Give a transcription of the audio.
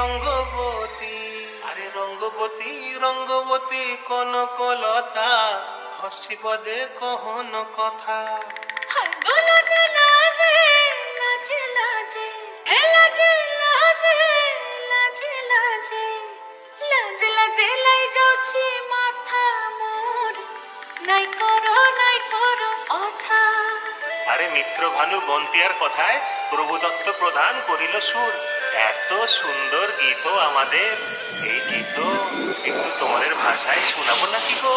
রঙ্গবতী, আরে রঙ্গবতী রঙ্গবতী কনকলতা, হসিব দে কহন কথা। লাজে লাজে লাজে লাজে হে লাজে লাজে লাজে লাজে লাজে লাজে লাই যাଉଛି মাথা মোর, নাই করো অথা। আরে মিত্র ভানু বন্তিয়ার কথায় প্রভুদত্ত প্রধান করিল সুর। এত সুন্দর গীত আমাদের, এই গীত একটু তোমাদের ভাষায় শোনাবো নাকি গো?